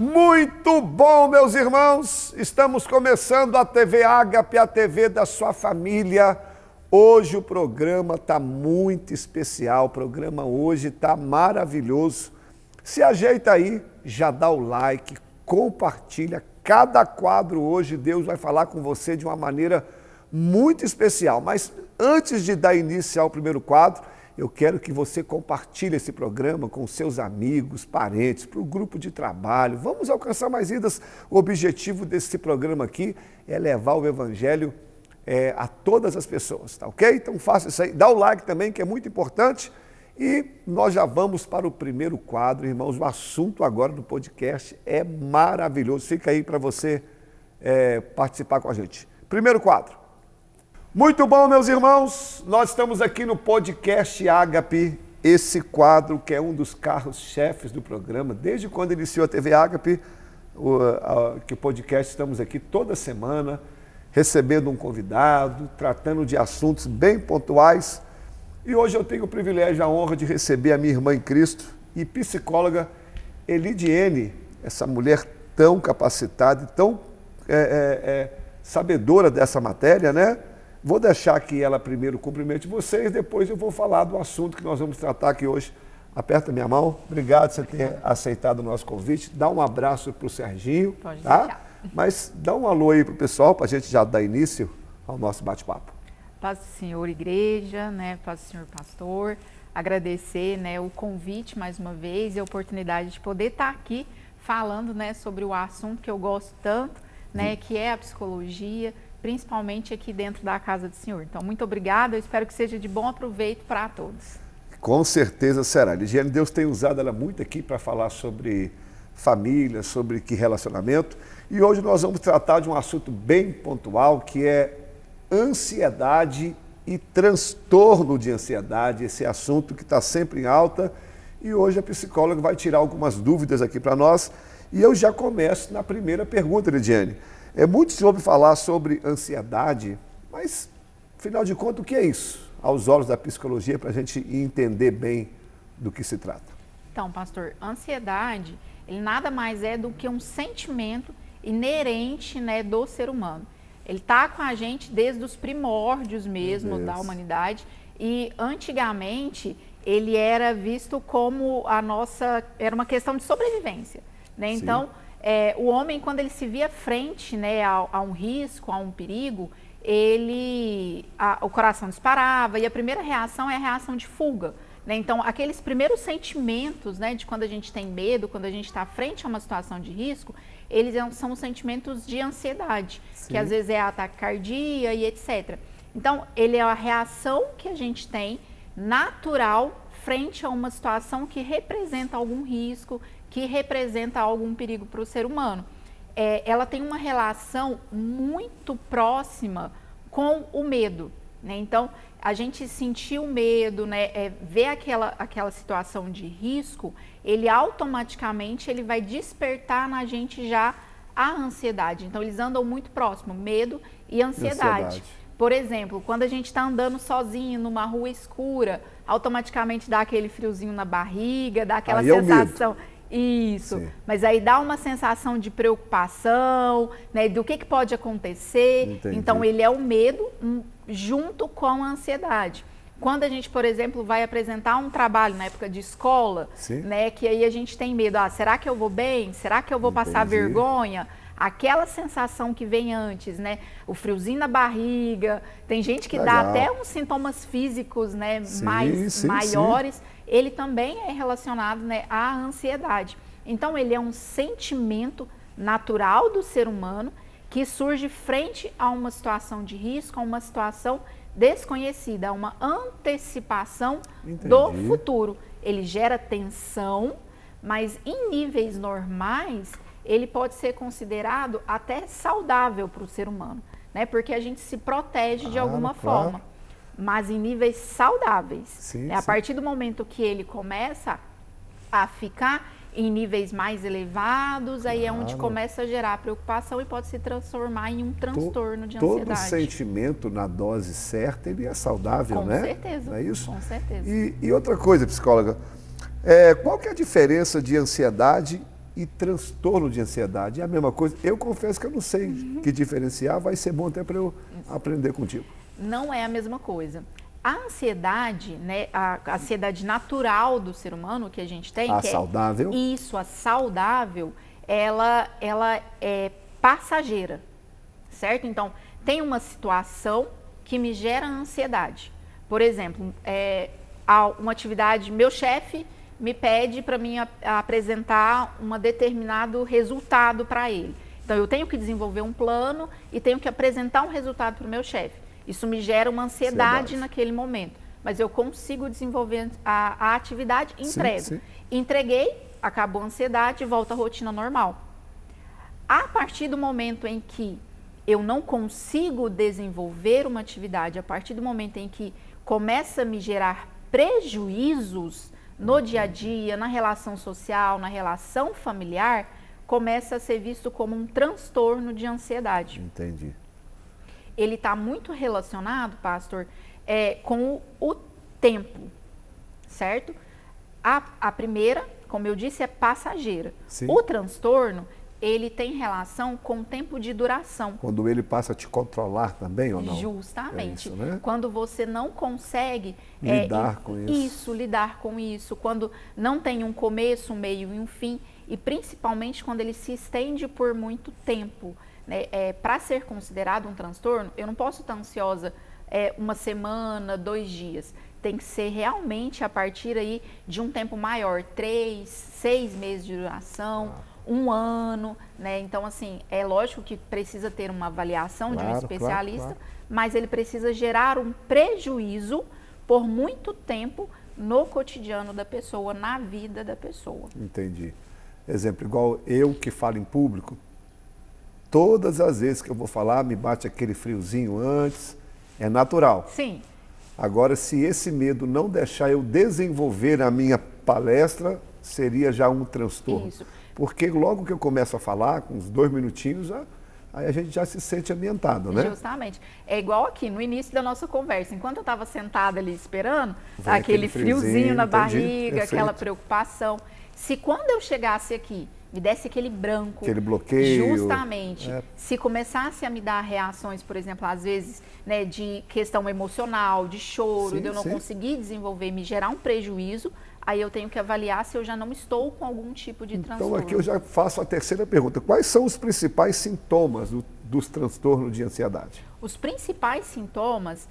Muito bom, meus irmãos. Estamos começando a TV Ágape, a TV da sua família. Hoje o programa está muito especial, o programa hoje está maravilhoso. Se ajeita aí, já dá o like, compartilha. Cada quadro hoje Deus vai falar com você de uma maneira muito especial. Mas antes de dar início ao primeiro quadro, eu quero que você compartilhe esse programa com seus amigos, parentes, para o grupo de trabalho. Vamos alcançar mais vidas. O objetivo desse programa aqui é levar o Evangelho a todas as pessoas, tá ok? Então faça isso aí. Dá o like também, que é muito importante. E nós já vamos para o primeiro quadro, irmãos. O assunto agora do podcast é maravilhoso. Fica aí para você participar com a gente. Primeiro quadro. Muito bom, meus irmãos, nós estamos aqui no podcast Ágape, esse quadro que é um dos carros-chefes do programa, desde quando iniciou a TV Ágape, que o podcast estamos aqui toda semana, recebendo um convidado, tratando de assuntos bem pontuais, e hoje eu tenho o privilégio, a honra de receber a minha irmã em Cristo e psicóloga Elidiene, essa mulher tão capacitada e tão sabedora dessa matéria, né? Vou deixar que ela primeiro cumprimente vocês, depois eu vou falar do assunto que nós vamos tratar aqui hoje. Aperta minha mão. Obrigado por você ter aceitado o nosso convite. Dá um abraço para o Serginho. Pode tá? deixar. Mas dá um alô aí para o pessoal, para a gente já dar início ao nosso bate-papo. Paz do Senhor, igreja, né? Paz do Senhor, pastor. Agradecer, né, o convite mais uma vez e a oportunidade de poder estar aqui falando, né, sobre o assunto que eu gosto tanto, né, que é a psicologia, principalmente aqui dentro da casa do Senhor. Então, muito obrigada, eu espero que seja de bom aproveito para todos. Com certeza será. Elidiene, Deus tem usado ela muito aqui para falar sobre família, sobre que relacionamento. E hoje nós vamos tratar de um assunto bem pontual, que é ansiedade e transtorno de ansiedade, esse assunto que está sempre em alta. E hoje a psicóloga vai tirar algumas dúvidas aqui para nós. E eu já começo na primeira pergunta, Elidiene. Muito se ouve falar sobre ansiedade, mas, afinal de contas, o que é isso? Aos olhos da psicologia, para a gente entender bem do que se trata. Então, pastor, ansiedade, ele nada mais é do que um sentimento inerente, né, do ser humano. Ele está com a gente desde os primórdios mesmo da humanidade e, antigamente, ele era visto como era uma questão de sobrevivência, né? Então, o homem, quando ele se via frente, né, a um risco, a um perigo, o coração disparava e a primeira reação é a reação de fuga, né? Então, aqueles primeiros sentimentos, né, de quando a gente tem medo, quando a gente está frente a uma situação de risco, eles são os sentimentos de ansiedade, que às vezes é a taquicardia e etc. Então, ele é a reação que a gente tem natural frente a uma situação que representa algum risco, que representa algum perigo para o ser humano. Ela tem uma relação muito próxima com o medo, né? Então, a gente sentir o medo, né, ver aquela situação de risco, ele automaticamente vai despertar na gente já a ansiedade. Então, eles andam muito próximo, medo e ansiedade. Por exemplo, quando a gente está andando sozinho numa rua escura, automaticamente dá aquele friozinho na barriga, dá aquela sensação... Isso, sim. Mas aí dá uma sensação de preocupação, né, do que pode acontecer. Entendi. Então, ele é o medo junto com a ansiedade. Quando a gente, por exemplo, vai apresentar um trabalho na época de escola, né, que aí a gente tem medo, será que eu vou bem? Será que eu vou passar vergonha? Aquela sensação que vem antes, né, o friozinho na barriga, tem gente que dá até uns sintomas físicos, né, maiores. Ele também é relacionado, né, à ansiedade. Então, ele é um sentimento natural do ser humano que surge frente a uma situação de risco, a uma situação desconhecida, a uma antecipação do futuro. Ele gera tensão, mas em níveis normais, ele pode ser considerado até saudável para o ser humano, né? Porque a gente se protege de alguma forma. Mas em níveis saudáveis. A partir do momento que ele começa a ficar em níveis mais elevados, aí é onde começa a gerar preocupação e pode se transformar em um transtorno de ansiedade. Todo sentimento na dose certa, ele é saudável, né? Com certeza. Não é isso? Com certeza. E outra coisa, psicóloga, qual que é a diferença de ansiedade e transtorno de ansiedade. É a mesma coisa? Eu confesso que eu não sei que diferenciar, vai ser bom até para eu aprender contigo. Não é a mesma coisa. A ansiedade, né, a ansiedade natural do ser humano que a gente tem, A que saudável? Isso, a saudável, ela é passageira, certo? Então, tem uma situação que me gera ansiedade. Por exemplo, uma atividade, meu chefe me pede para mim apresentar um determinado resultado para ele. Então, eu tenho que desenvolver um plano e tenho que apresentar um resultado para o meu chefe. Isso me gera uma ansiedade naquele momento. Mas eu consigo desenvolver a atividade e entrego. Sim. Entreguei, acabou a ansiedade e volta à rotina normal. A partir do momento em que eu não consigo desenvolver uma atividade, a partir do momento em que começa a me gerar prejuízos no dia a dia, na relação social, na relação familiar, começa a ser visto como um transtorno de ansiedade. Entendi. Ele está muito relacionado, pastor, com o tempo, certo? A primeira, como eu disse, é passageira. Sim. O transtorno, ele tem relação com o tempo de duração. Quando ele passa a te controlar também ou não? Justamente. É isso, né? Quando você não consegue lidar com isso. Lidar com isso. Quando não tem um começo, um meio e um fim. E principalmente quando ele se estende por muito tempo. Né? Para ser considerado um transtorno, eu não posso estar ansiosa uma semana, 2 dias. Tem que ser realmente a partir aí de um tempo maior, 3, 6 meses de duração, 1 ano, né? Então, assim, é lógico que precisa ter uma avaliação de um especialista, mas ele precisa gerar um prejuízo por muito tempo no cotidiano da pessoa, na vida da pessoa. Entendi. Exemplo, igual eu que falo em público, todas as vezes que eu vou falar, me bate aquele friozinho antes, é natural. Sim. Agora, se esse medo não deixar eu desenvolver a minha palestra, seria já um transtorno. Isso. Porque logo que eu começo a falar, com uns 2 minutinhos, aí a gente já se sente ambientado, né? Justamente. É igual aqui, no início da nossa conversa. Enquanto eu estava sentada ali esperando, Vem aquele friozinho na barriga, perfeito. aquela preocupação. Se quando eu chegasse aqui, me desse aquele branco, aquele bloqueio. Justamente. Se começasse a me dar reações, por exemplo, às vezes, né, de questão emocional, de choro, de eu não conseguir desenvolver, me gerar um prejuízo, aí eu tenho que avaliar se eu já não estou com algum tipo de transtorno. Então aqui eu já faço a terceira pergunta. Quais são os principais sintomas dos transtornos de ansiedade? Os principais sintomas,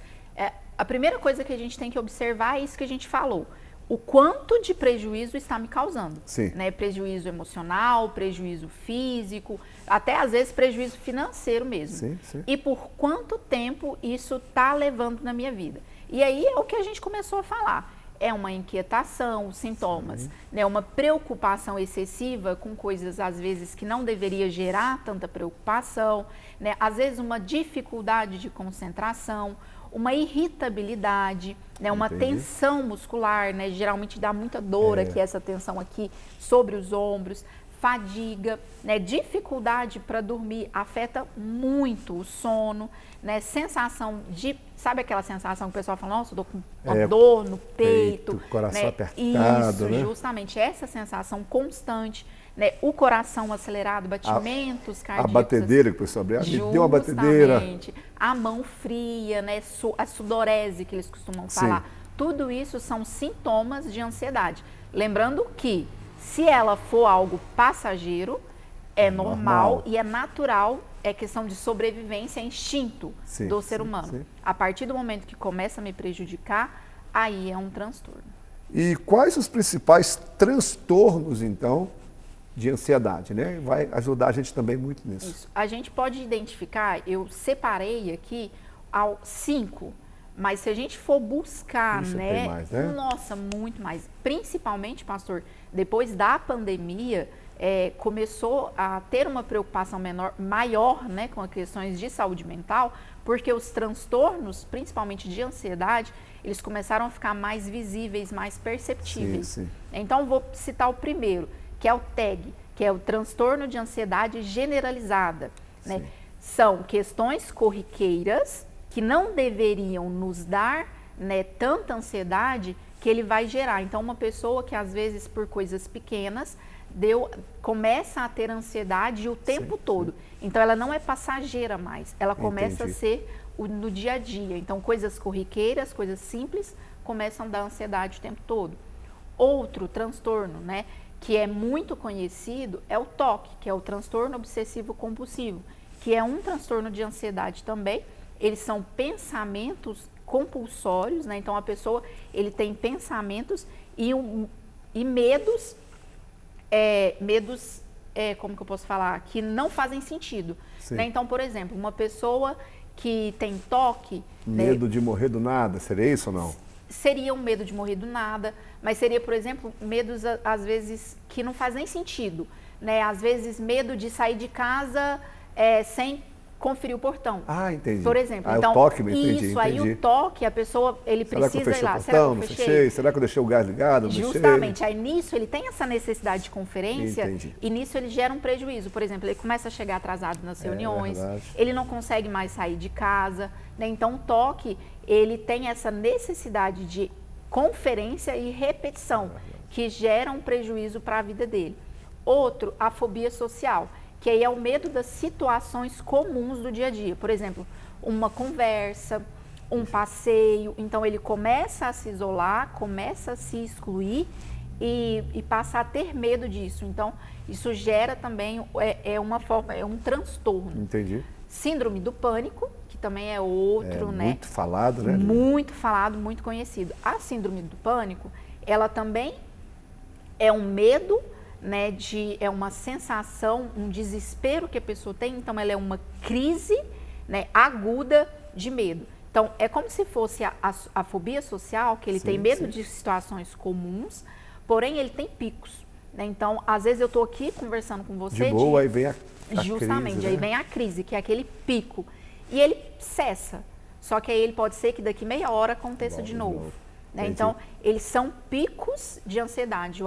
a primeira coisa que a gente tem que observar é isso que a gente falou. O quanto de prejuízo está me causando. Sim. Né? Prejuízo emocional, prejuízo físico, até às vezes prejuízo financeiro mesmo. Sim. E por quanto tempo isso está levando na minha vida. E aí é o que a gente começou a falar. É uma inquietação, os sintomas, né? Uma preocupação excessiva com coisas, às vezes, que não deveria gerar tanta preocupação, né? Às vezes uma dificuldade de concentração, uma irritabilidade, né? Uma tensão muscular, né? Geralmente dá muita dor aqui, essa tensão aqui sobre os ombros, fadiga, né? Dificuldade para dormir, afeta muito o sono, né? Sensação de, sabe aquela sensação que o pessoal fala, nossa, eu tô com uma dor no peito, coração né? apertado, Isso, né? Justamente, essa sensação constante, né? O coração acelerado, batimentos cardíacos. A batedeira que o pessoal me deu uma batedeira. A mão fria, né? A sudorese que eles costumam falar. Tudo isso são sintomas de ansiedade. Lembrando que se ela for algo passageiro, é normal e é natural, é questão de sobrevivência, é instinto do ser humano. A partir do momento que começa a me prejudicar, aí é um transtorno. E quais os principais transtornos, então, de ansiedade, né? Vai ajudar a gente também muito nisso. Isso. A gente pode identificar, eu separei aqui 5, mas se a gente for buscar, né? Tem mais, né? Nossa, muito mais. Principalmente, pastor, depois da pandemia, começou a ter uma preocupação maior, né, com as questões de saúde mental, porque os transtornos, principalmente de ansiedade, eles começaram a ficar mais visíveis, mais perceptíveis. Então, vou citar o primeiro, que é o TAG, que é o transtorno de ansiedade generalizada. Né? São questões corriqueiras que não deveriam nos dar, né, tanta ansiedade que ele vai gerar. Então, uma pessoa que às vezes por coisas pequenas começa a ter ansiedade o tempo todo. Então, ela não é passageira mais, ela começa a ser no dia a dia. Então, coisas corriqueiras, coisas simples, começam a dar ansiedade o tempo todo. Outro transtorno, né, que é muito conhecido, é o TOC, que é o transtorno obsessivo compulsivo, que é um transtorno de ansiedade também. Eles são pensamentos compulsórios, né? Então, a pessoa, ele tem pensamentos e medos, como que eu posso falar? Que não fazem sentido. Né? Então, por exemplo, uma pessoa que tem TOC... Medo de morrer do nada, seria isso ou não? Seria um medo de morrer do nada, mas seria, por exemplo, medos, às vezes, que não faz nem sentido. Né? Às vezes, medo de sair de casa sem conferir o portão. Ah, entendi. Por exemplo, então, o toque, entendi. Aí o toque, a pessoa, ele precisa ir lá. Será que eu fechei? Será que eu deixei o gás ligado? Justamente. Aí nisso ele tem essa necessidade de conferência e nisso ele gera um prejuízo. Por exemplo, ele começa a chegar atrasado nas reuniões, ele não consegue mais sair de casa. Né? Então o toque, ele tem essa necessidade de conferência e repetição que gera um prejuízo para a vida dele. Outro, a fobia social, que aí é o medo das situações comuns do dia a dia. Por exemplo, uma conversa, um passeio. Então, ele começa a se isolar, começa a se excluir e passa a ter medo disso. Então, isso gera também, um transtorno. Entendi. Síndrome do pânico, que também é outro, né? Muito falado, né? Muito falado, muito conhecido. A síndrome do pânico, ela também é um medo, né, é uma sensação, um desespero que a pessoa tem, então ela é uma crise, né, aguda de medo. Então, é como se fosse a fobia social, que ele tem medo de situações comuns, porém ele tem picos. Né? Então, às vezes eu estou aqui conversando com você... De boa, aí vem a justamente, crise, aí né? vem a crise, que é aquele pico. E ele cessa, só que aí ele pode ser que daqui meia hora aconteça de novo. Né? Então, eles são picos de ansiedade.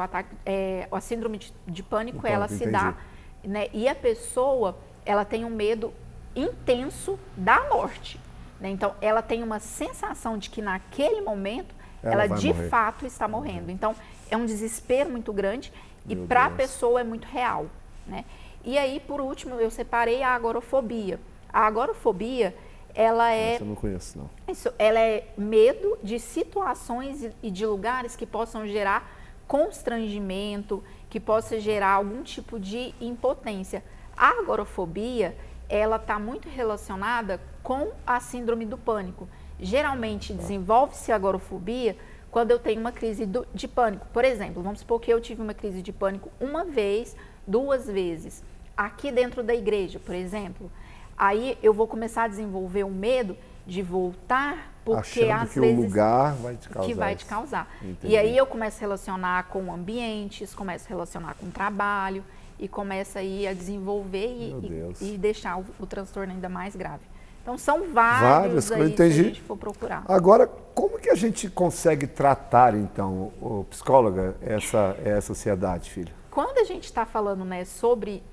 A síndrome de pânico, ela se dá, né? E a pessoa, ela tem um medo intenso da morte. Né? Então, ela tem uma sensação de que naquele momento, ela de fato está morrendo. Então, é um desespero muito grande e para a pessoa é muito real. Né? E aí, por último, eu separei a agorafobia. A agorafobia, ela é... Essa eu não conheço, não. Ela é medo de situações e de lugares que possam gerar constrangimento, que possa gerar algum tipo de impotência. A agorafobia, ela está muito relacionada com a síndrome do pânico. Geralmente, desenvolve-se a agorafobia quando eu tenho uma crise de pânico. Por exemplo, vamos supor que eu tive uma crise de pânico uma vez, 2 vezes, aqui dentro da igreja, por exemplo. Aí eu vou começar a desenvolver um medo de voltar, porque achando às que vezes o lugar vai te causar. Que vai te causar. Entendi. E aí eu começo a relacionar com ambientes, começo a relacionar com trabalho e começo aí a desenvolver e deixar o transtorno ainda mais grave. Então são vários aí, se a gente for procurar. Agora, como que a gente consegue tratar, então, psicóloga, essa ansiedade, filho? Quando a gente está falando, né, sobre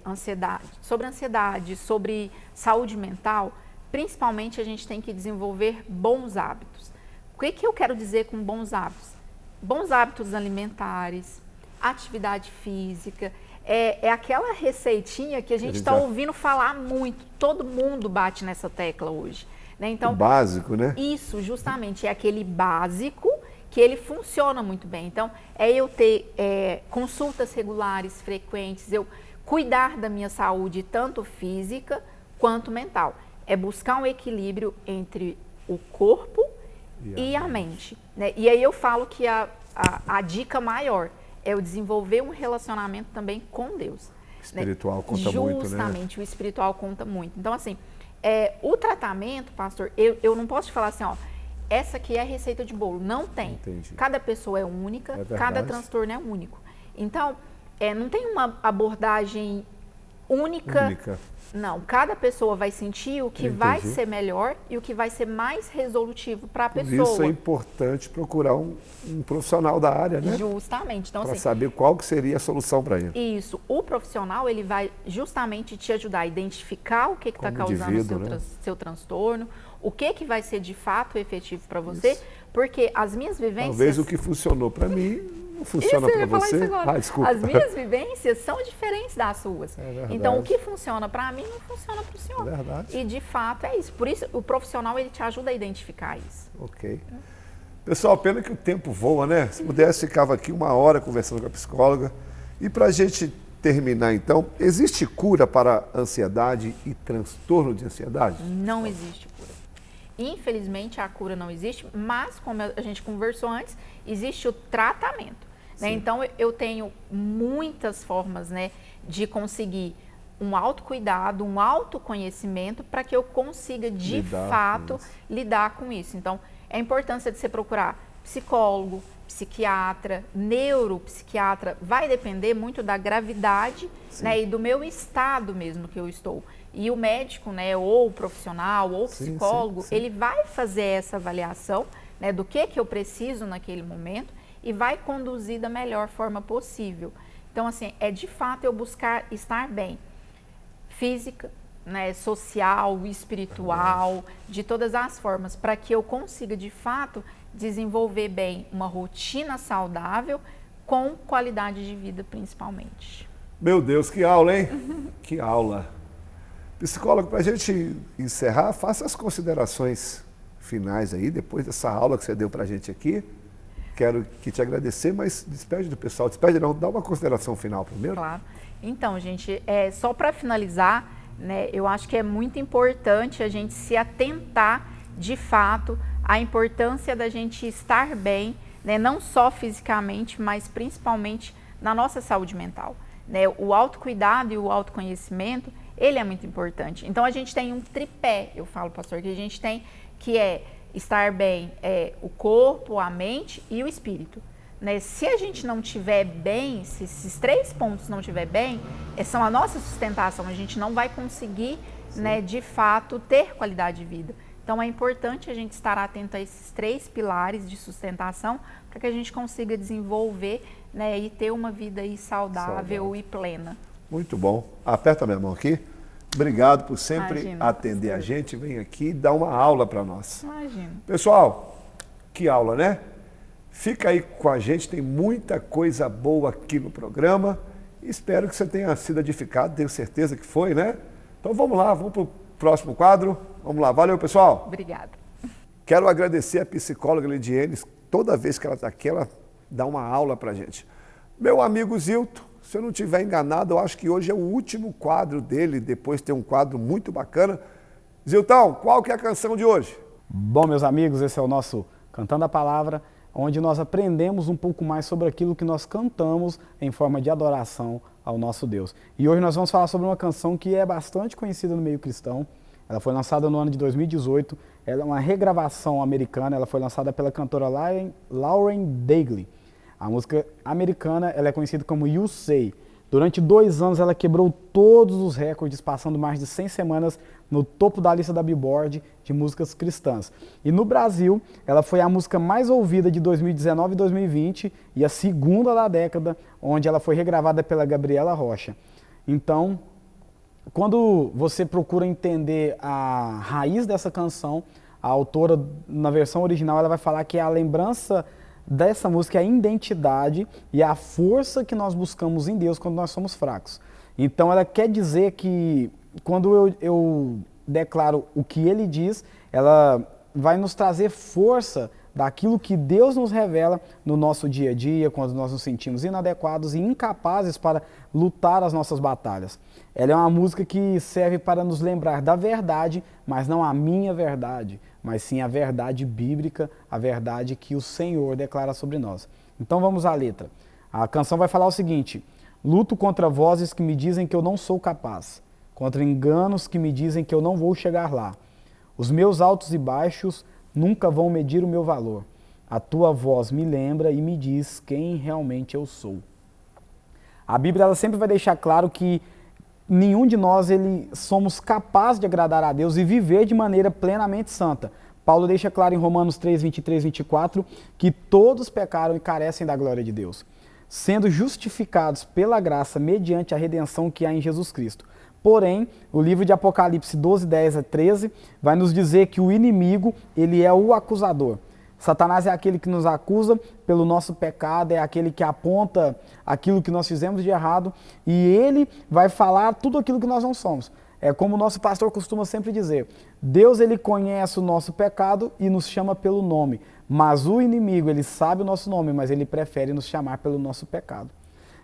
ansiedade, sobre saúde mental, principalmente a gente tem que desenvolver bons hábitos. O que eu quero dizer com bons hábitos? Bons hábitos alimentares, atividade física, é aquela receitinha que a gente está ouvindo falar muito, todo mundo bate nessa tecla hoje. Né? Então, o básico, né? Isso, justamente, é aquele básico que ele funciona muito bem. Então, é eu ter consultas regulares, frequentes, eu cuidar da minha saúde, tanto física quanto mental. É buscar um equilíbrio entre o corpo e a mente. Né? E aí eu falo que a dica maior é eu desenvolver um relacionamento também com Deus. O espiritual conta justamente, muito, né? Justamente, o espiritual conta muito. Então, assim, o tratamento, pastor, eu não posso te falar assim, ó, essa aqui é a receita de bolo. Não tem. Entendi. Cada pessoa é única, cada transtorno é único. Então, não tem uma abordagem única. Não, cada pessoa vai sentir o que vai ser melhor e o que vai ser mais resolutivo para a pessoa. Por isso é importante procurar um profissional da área, né? Justamente. Então, para saber qual que seria a solução para ele. Isso. O profissional, ele vai justamente te ajudar a identificar o que está causando o seu transtorno, o que vai ser de fato efetivo para você, porque as minhas vivências... Talvez o que funcionou para mim Não funciona para você? Desculpa. As minhas vivências são diferentes das suas. Então, o que funciona para mim não funciona para o senhor. É verdade. E, de fato, é isso. Por isso, o profissional, ele te ajuda a identificar isso. Ok. Pessoal, pena que o tempo voa, né? Se pudesse, ficava aqui 1 hora conversando com a psicóloga. E para a gente terminar, então, existe cura para ansiedade e transtorno de ansiedade? Não existe cura. Infelizmente, a cura não existe, mas, como a gente conversou antes, existe o tratamento. Né? Então, eu tenho muitas formas, né, de conseguir um autocuidado, um autoconhecimento para que eu consiga, de fato, lidar com isso. Então, é a importância de você procurar psicólogo, psiquiatra, neuropsiquiatra, vai depender muito da gravidade, né, e do meu estado mesmo que eu estou. E o médico, né, ou o profissional, ou o psicólogo, ele vai fazer essa avaliação, né, do que eu preciso naquele momento e vai conduzir da melhor forma possível. Então, assim, é de fato eu buscar estar bem, física, né, social, espiritual, de todas as formas, para que eu consiga, de fato, desenvolver bem uma rotina saudável com qualidade de vida, principalmente. Meu Deus, que aula, hein? Que aula. Psicólogo, para a gente encerrar, faça as considerações finais aí, depois dessa aula que você deu para a gente aqui. Quero que te agradecer, mas despede do pessoal. Despede não, dá uma consideração final primeiro. Claro. Então, gente, só para finalizar, né, eu acho que é muito importante a gente se atentar, de fato, à importância da gente estar bem, né, não só fisicamente, mas principalmente na nossa saúde mental. Né? O autocuidado e o autoconhecimento, ele é muito importante. Então, a gente tem um tripé, eu falo, pastor, que a gente tem, que é estar bem, o corpo, a mente e o espírito. Né? Se a gente não estiver bem, se esses 3 pontos não estiver bem, são a nossa sustentação, a gente não vai conseguir, né, de fato, ter qualidade de vida. Então, é importante a gente estar atento a esses 3 pilares de sustentação para que a gente consiga desenvolver, né, e ter uma vida aí saudável e plena. Muito bom. Aperta minha mão aqui. Obrigado por sempre atender a gente. Vem aqui e dá uma aula para nós. Imagina. Pessoal, que aula, né? Fica aí com a gente, tem muita coisa boa aqui no programa. Espero que você tenha sido edificado, tenho certeza que foi, né? Então vamos lá, vamos para o próximo quadro. Vamos lá, valeu pessoal. Obrigada. Quero agradecer a psicóloga Lidiene, toda vez que ela está aqui, ela dá uma aula para a gente. Meu amigo Zilton, se eu não estiver enganado, eu acho que hoje é o último quadro dele, depois tem um quadro muito bacana. Zilton, qual que é a canção de hoje? Bom, meus amigos, esse é o nosso Cantando a Palavra, onde nós aprendemos um pouco mais sobre aquilo que nós cantamos em forma de adoração ao nosso Deus. E hoje nós vamos falar sobre uma canção que é bastante conhecida no meio cristão. Ela foi lançada no ano de 2018, ela é uma regravação americana, ela foi lançada pela cantora Lauren Daigle. A música americana ela é conhecida como You Say. Durante 2 anos ela quebrou todos os recordes, passando mais de 100 semanas no topo da lista da Billboard de músicas cristãs. E no Brasil, ela foi a música mais ouvida de 2019 e 2020 e a segunda da década, onde ela foi regravada pela Gabriela Rocha. Então, quando você procura entender a raiz dessa canção, a autora, na versão original, ela vai falar que a lembrança dessa música é a identidade e a força que nós buscamos em Deus quando nós somos fracos. Então ela quer dizer que quando eu declaro o que ele diz, ela vai nos trazer força daquilo que Deus nos revela no nosso dia a dia, quando nós nos sentimos inadequados e incapazes para lutar as nossas batalhas. Ela é uma música que serve para nos lembrar da verdade, mas não a minha verdade, mas sim a verdade bíblica, a verdade que o Senhor declara sobre nós. Então vamos à letra. A canção vai falar o seguinte: luto contra vozes que me dizem que eu não sou capaz, contra enganos que me dizem que eu não vou chegar lá. Os meus altos e baixos nunca vão medir o meu valor. A tua voz me lembra e me diz quem realmente eu sou. A Bíblia ela sempre vai deixar claro que nenhum de nós somos capazes de agradar a Deus e viver de maneira plenamente santa. Paulo deixa claro em Romanos 3, 23, 24, que todos pecaram e carecem da glória de Deus, sendo justificados pela graça mediante a redenção que há em Jesus Cristo. Porém, o livro de Apocalipse 12, 10 a 13 vai nos dizer que o inimigo ele é o acusador. Satanás é aquele que nos acusa pelo nosso pecado, é aquele que aponta aquilo que nós fizemos de errado e ele vai falar tudo aquilo que nós não somos. É como o nosso pastor costuma sempre dizer, Deus ele conhece o nosso pecado e nos chama pelo nome, mas o inimigo ele sabe o nosso nome, mas ele prefere nos chamar pelo nosso pecado.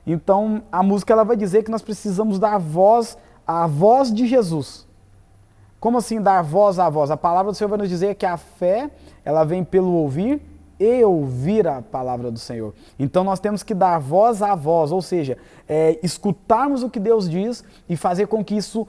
Então a música ela vai dizer que nós precisamos dar voz à voz de Jesus. Como assim dar voz à voz? A palavra do Senhor vai nos dizer que a fé ela vem pelo ouvir e ouvir a palavra do Senhor. Então nós temos que dar voz à voz, ou seja, escutarmos o que Deus diz e fazer com que isso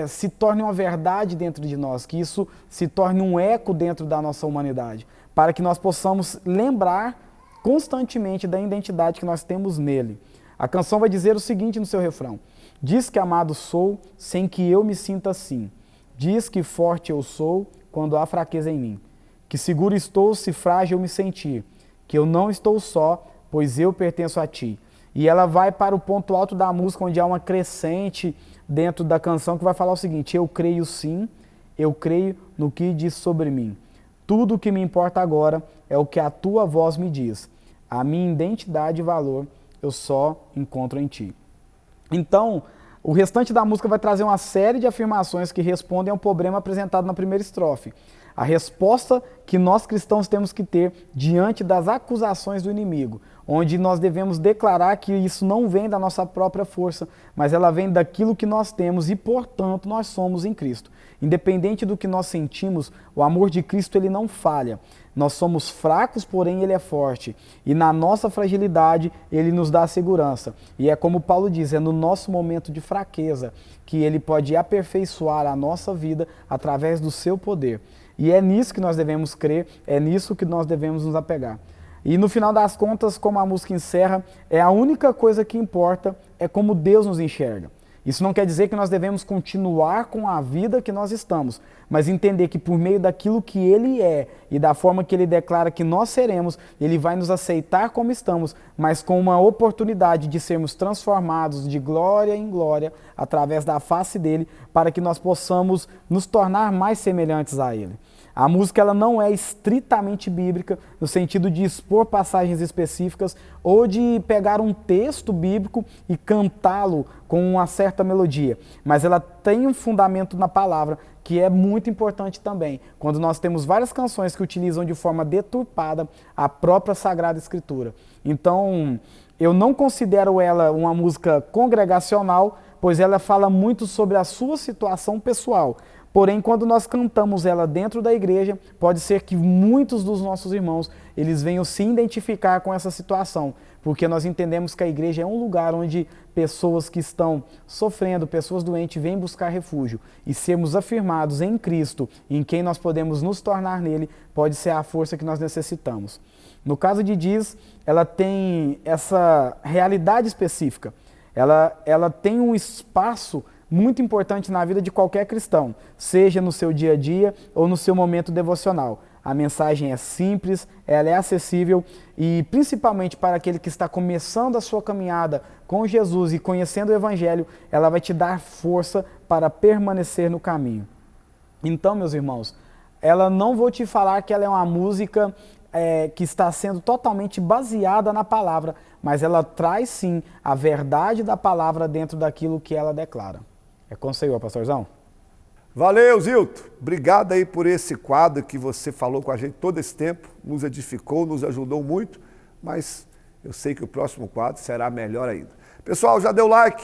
se torne uma verdade dentro de nós, que isso se torne um eco dentro da nossa humanidade, para que nós possamos lembrar constantemente da identidade que nós temos nele. A canção vai dizer o seguinte no seu refrão, diz que amado sou sem que eu me sinta assim, diz que forte eu sou quando há fraqueza em mim, que seguro estou se frágil eu me sentir, que eu não estou só, pois eu pertenço a ti. E ela vai para o ponto alto da música, onde há uma crescente dentro da canção, que vai falar o seguinte, eu creio sim, eu creio no que diz sobre mim. Tudo o que me importa agora é o que a tua voz me diz. A minha identidade e valor eu só encontro em ti. Então, o restante da música vai trazer uma série de afirmações que respondem ao problema apresentado na primeira estrofe. A resposta que nós cristãos temos que ter diante das acusações do inimigo, onde nós devemos declarar que isso não vem da nossa própria força, mas ela vem daquilo que nós temos e, portanto, nós somos em Cristo. Independente do que nós sentimos, o amor de Cristo ele não falha. Nós somos fracos, porém ele é forte. E na nossa fragilidade, ele nos dá segurança. E é como Paulo diz, é no nosso momento de fraqueza que ele pode aperfeiçoar a nossa vida através do seu poder. E é nisso que nós devemos crer, é nisso que nós devemos nos apegar. E no final das contas, como a música encerra, a única coisa que importa é como Deus nos enxerga. Isso não quer dizer que nós devemos continuar com a vida que nós estamos, mas entender que por meio daquilo que Ele é e da forma que Ele declara que nós seremos, Ele vai nos aceitar como estamos, mas com uma oportunidade de sermos transformados de glória em glória através da face dEle, para que nós possamos nos tornar mais semelhantes a Ele. A música ela não é estritamente bíblica, no sentido de expor passagens específicas ou de pegar um texto bíblico e cantá-lo com uma certa melodia, mas ela tem um fundamento na palavra que é muito importante também, quando nós temos várias canções que utilizam de forma deturpada a própria Sagrada Escritura. Então, eu não considero ela uma música congregacional, pois ela fala muito sobre a sua situação pessoal. Porém, quando nós cantamos ela dentro da igreja, pode ser que muitos dos nossos irmãos, eles venham se identificar com essa situação, porque nós entendemos que a igreja é um lugar onde pessoas que estão sofrendo, pessoas doentes, vêm buscar refúgio. E sermos afirmados em Cristo, em quem nós podemos nos tornar nele, pode ser a força que nós necessitamos. No caso de Diz, ela tem essa realidade específica. Ela tem um espaço muito importante na vida de qualquer cristão, seja no seu dia a dia ou no seu momento devocional. A mensagem é simples, ela é acessível e principalmente para aquele que está começando a sua caminhada com Jesus e conhecendo o Evangelho, ela vai te dar força para permanecer no caminho. Então, meus irmãos, ela não vou te falar que ela é uma música que está sendo totalmente baseada na palavra, mas ela traz sim a verdade da palavra dentro daquilo que ela declara. É com o Senhor, pastorzão. Valeu, Zilton. Obrigado aí por esse quadro que você falou com a gente todo esse tempo, nos edificou, nos ajudou muito, mas eu sei que o próximo quadro será melhor ainda. Pessoal, já deu like?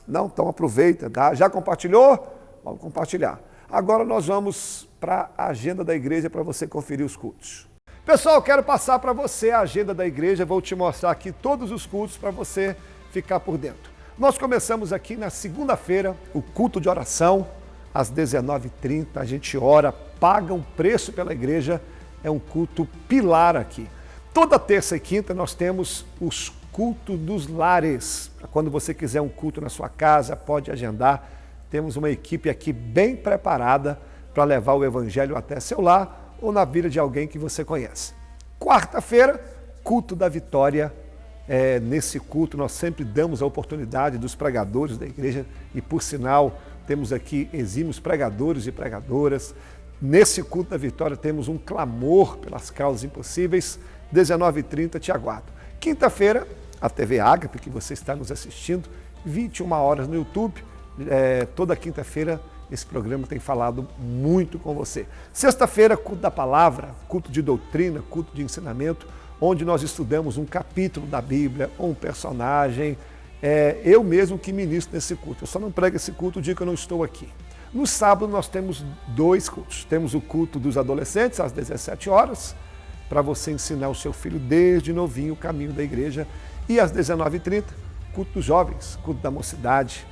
Não? Então aproveita, tá? Já compartilhou? Vamos compartilhar. Agora nós vamos para a agenda da igreja para você conferir os cultos. Pessoal, quero passar para você a agenda da igreja, vou te mostrar aqui todos os cultos para você ficar por dentro. Nós começamos aqui na segunda-feira o culto de oração, às 19h30, a gente ora, paga um preço pela igreja, é um culto pilar aqui. Toda terça e quinta nós temos os cultos dos lares. Quando você quiser um culto na sua casa, pode agendar. Temos uma equipe aqui bem preparada para levar o evangelho até seu lar ou na vida de alguém que você conhece. Quarta-feira, culto da vitória. Nesse culto nós sempre damos a oportunidade dos pregadores da igreja e, por sinal, temos aqui exímios pregadores e pregadoras. Nesse culto da vitória temos um clamor pelas causas impossíveis, 19h30, te aguardo. Quinta-feira, a TV Ágape, que você está nos assistindo, 21 horas no YouTube, toda quinta-feira esse programa tem falado muito com você. Sexta-feira, culto da palavra, culto de doutrina, culto de ensinamento, onde nós estudamos um capítulo da Bíblia, um personagem, eu mesmo que ministro nesse culto. Eu só não prego esse culto o dia que eu não estou aqui. No sábado nós temos 2 cultos. Temos o culto dos adolescentes às 17 horas, para você ensinar o seu filho desde novinho o caminho da igreja. E às 19h30, culto dos jovens, culto da mocidade.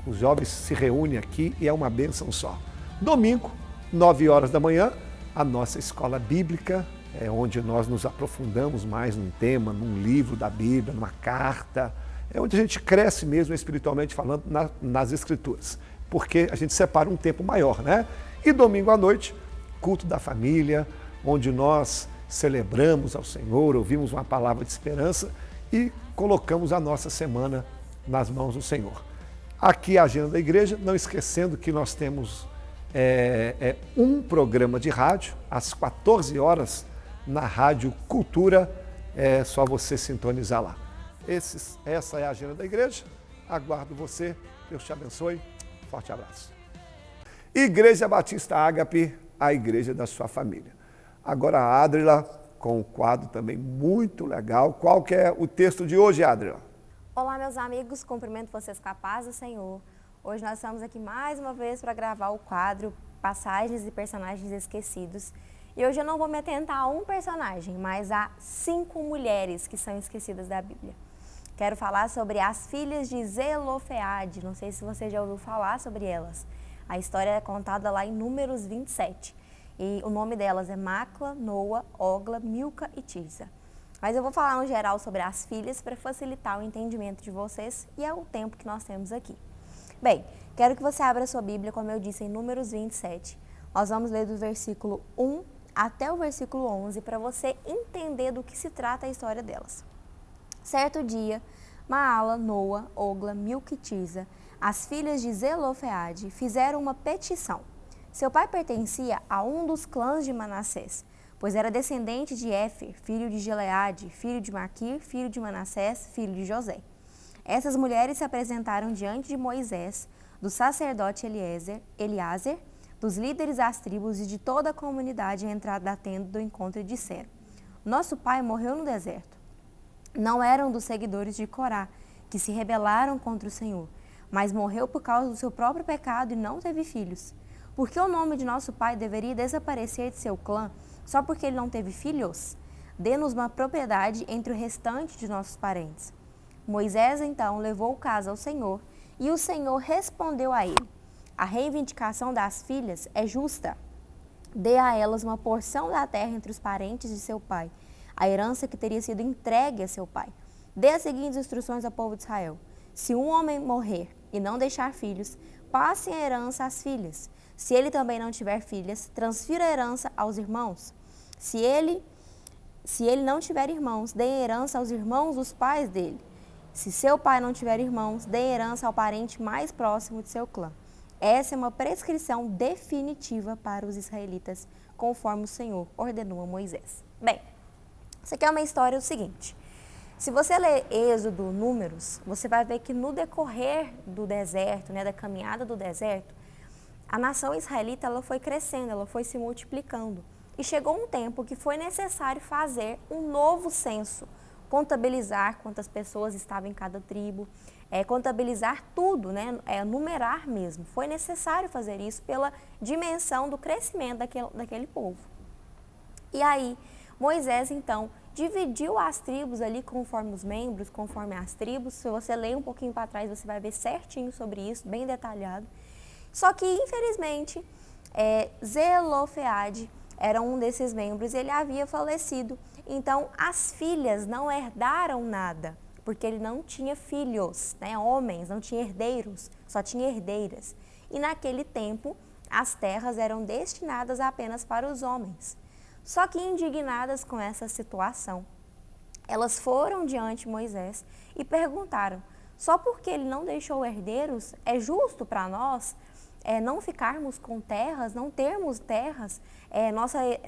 Os jovens se reúnem aqui e é uma bênção só. Domingo, 9 horas da manhã, a nossa escola bíblica, onde nós nos aprofundamos mais num tema, num livro da Bíblia, numa carta, onde a gente cresce mesmo espiritualmente falando nas Escrituras, porque a gente separa um tempo maior, né? E domingo à noite, culto da família, onde nós celebramos ao Senhor, ouvimos uma palavra de esperança e colocamos a nossa semana nas mãos do Senhor. Aqui a agenda da igreja, não esquecendo que nós temos um programa de rádio, às 14 horas, na Rádio Cultura, é só você sintonizar lá. Essa é a agenda da igreja, aguardo você, Deus te abençoe, forte abraço. Igreja Batista Ágape, a igreja da sua família. Agora a Adrila, com um quadro também muito legal. Qual que é o texto de hoje, Adrila? Olá, meus amigos, cumprimento vocês com a paz do Senhor. Hoje nós estamos aqui mais uma vez para gravar o quadro Passagens e Personagens Esquecidos. E hoje eu não vou me atentar a um personagem, mas a 5 mulheres que são esquecidas da Bíblia. Quero falar sobre as filhas de Zelofeade, não sei se você já ouviu falar sobre elas. A história é contada lá em Números 27. E o nome delas é Macla, Noa, Ogla, Milca e Tirza. Mas eu vou falar no geral sobre as filhas para facilitar o entendimento de vocês e é o tempo que nós temos aqui. Bem, quero que você abra a sua Bíblia, como eu disse, em Números 27. Nós vamos ler do versículo 1 até o versículo 11 para você entender do que se trata a história delas. Certo dia, Maala, Noa, Ogla, Milca e Tirza, as filhas de Zelofeade, fizeram uma petição. Seu pai pertencia a um dos clãs de Manassés, pois era descendente de Éfer, filho de Gileade, filho de Maquir, filho de Manassés, filho de José. Essas mulheres se apresentaram diante de Moisés, do sacerdote Eliázer, dos líderes das tribos e de toda a comunidade à entrada da tenda do encontro e disseram: Nosso pai morreu no deserto. Não eram dos seguidores de Corá, que se rebelaram contra o Senhor, mas morreu por causa do seu próprio pecado e não teve filhos. Por que o nome de nosso pai deveria desaparecer de seu clã só porque ele não teve filhos? Dê-nos uma propriedade entre o restante de nossos parentes. Moisés, então, levou o caso ao Senhor, e o Senhor respondeu a ele: A reivindicação das filhas é justa. Dê a elas uma porção da terra entre os parentes de seu pai, a herança que teria sido entregue a seu pai. Dê as seguintes instruções ao povo de Israel: Se um homem morrer e não deixar filhos, passem a herança às filhas. Se ele também não tiver filhas, transfira a herança aos irmãos. Se ele não tiver irmãos, dê herança aos irmãos dos pais dele. Se seu pai não tiver irmãos, dê herança ao parente mais próximo de seu clã. Essa é uma prescrição definitiva para os israelitas, conforme o Senhor ordenou a Moisés. Bem, isso aqui é uma história do seguinte. Se você ler Êxodo, Números, você vai ver que no decorrer do deserto, da caminhada do deserto, a nação israelita ela foi crescendo, ela foi se multiplicando. E chegou um tempo que foi necessário fazer um novo censo, contabilizar quantas pessoas estavam em cada tribo, contabilizar tudo, numerar mesmo. Foi necessário fazer isso pela dimensão do crescimento daquele povo. E aí, Moisés, então, dividiu as tribos ali conforme os membros, conforme as tribos. Se você ler um pouquinho para trás, você vai ver certinho sobre isso, bem detalhado. Só que, infelizmente, Zelofeade era um desses membros e ele havia falecido. Então, as filhas não herdaram nada, porque ele não tinha filhos, homens, não tinha herdeiros, só tinha herdeiras. E naquele tempo, as terras eram destinadas apenas para os homens. Só que indignadas com essa situação, elas foram diante de Moisés e perguntaram: só porque ele não deixou herdeiros, é justo para nós não ficarmos com terras, não termos terras,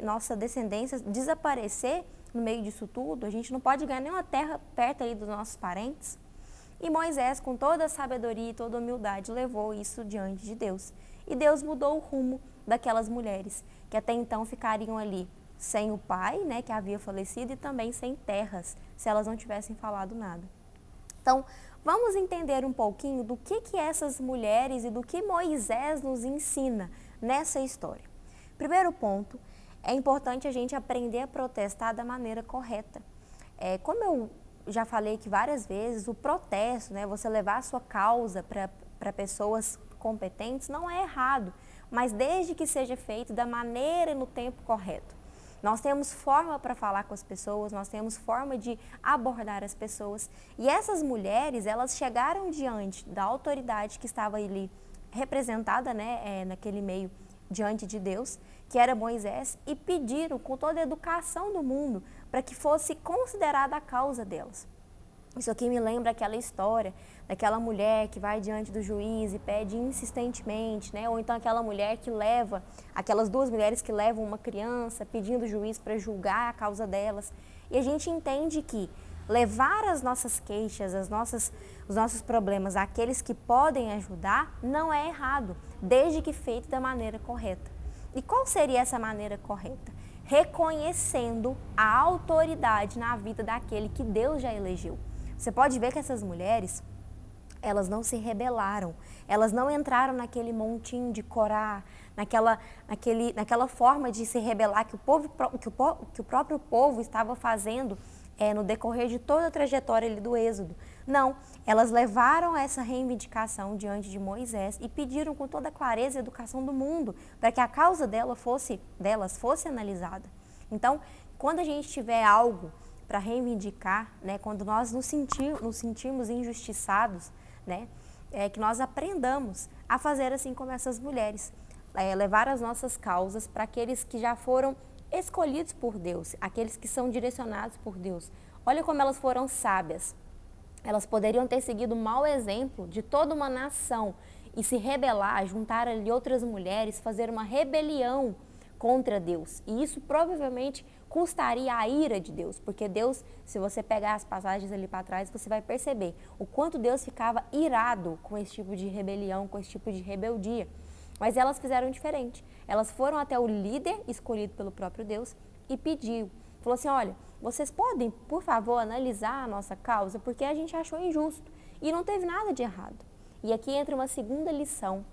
nossa descendência desaparecer no meio disso tudo, a gente não pode ganhar nenhuma terra perto aí dos nossos parentes. E Moisés, com toda a sabedoria e toda a humildade, levou isso diante de Deus. E Deus mudou o rumo daquelas mulheres, que até então ficariam ali sem o pai, né, que havia falecido, e também sem terras, se elas não tivessem falado nada. Então, vamos entender um pouquinho do que essas mulheres e do que Moisés nos ensina nessa história. Primeiro ponto, é importante a gente aprender a protestar da maneira correta. Como eu já falei aqui várias vezes, o protesto, né, você levar a sua causa para pessoas competentes, não é errado, mas desde que seja feito da maneira e no tempo correto. Nós temos forma para falar com as pessoas, nós temos forma de abordar as pessoas. E essas mulheres, elas chegaram diante da autoridade que estava ali representada, né, naquele meio, diante de Deus, que era Moisés, e pediram com toda a educação do mundo para que fosse considerada a causa delas. Isso aqui me lembra aquela história daquela mulher que vai diante do juiz e pede insistentemente, né? Ou então aquela mulher que leva, aquelas duas mulheres que levam uma criança pedindo o juiz para julgar a causa delas. E a gente entende que levar as nossas queixas, os nossos problemas àqueles que podem ajudar não é errado, desde que feito da maneira correta. E qual seria essa maneira correta? Reconhecendo a autoridade na vida daquele que Deus já elegeu. Você pode ver que essas mulheres, elas não se rebelaram, elas não entraram naquele montinho de Corá, naquela forma de se rebelar que o próprio povo estava fazendo no decorrer de toda a trajetória ali do Êxodo. Não, elas levaram essa reivindicação diante de Moisés e pediram com toda a clareza e educação do mundo para que a causa delas fosse analisada. Então, quando a gente tiver algo para reivindicar, né, quando nós nos sentirmos injustiçados, né, que nós aprendamos a fazer assim como essas mulheres, levar as nossas causas para aqueles que já foram escolhidos por Deus, aqueles que são direcionados por Deus. Olha como elas foram sábias. Elas poderiam ter seguido o mau exemplo de toda uma nação e se rebelar, juntar ali outras mulheres, fazer uma rebelião contra Deus. E isso provavelmente custaria a ira de Deus, porque Deus, se você pegar as passagens ali para trás, você vai perceber o quanto Deus ficava irado com esse tipo de rebelião, com esse tipo de rebeldia. Mas elas fizeram diferente. Elas foram até o líder escolhido pelo próprio Deus e pediu. Falou assim, olha, vocês podem, por favor, analisar a nossa causa, porque a gente achou injusto e não teve nada de errado. E aqui entra uma segunda lição,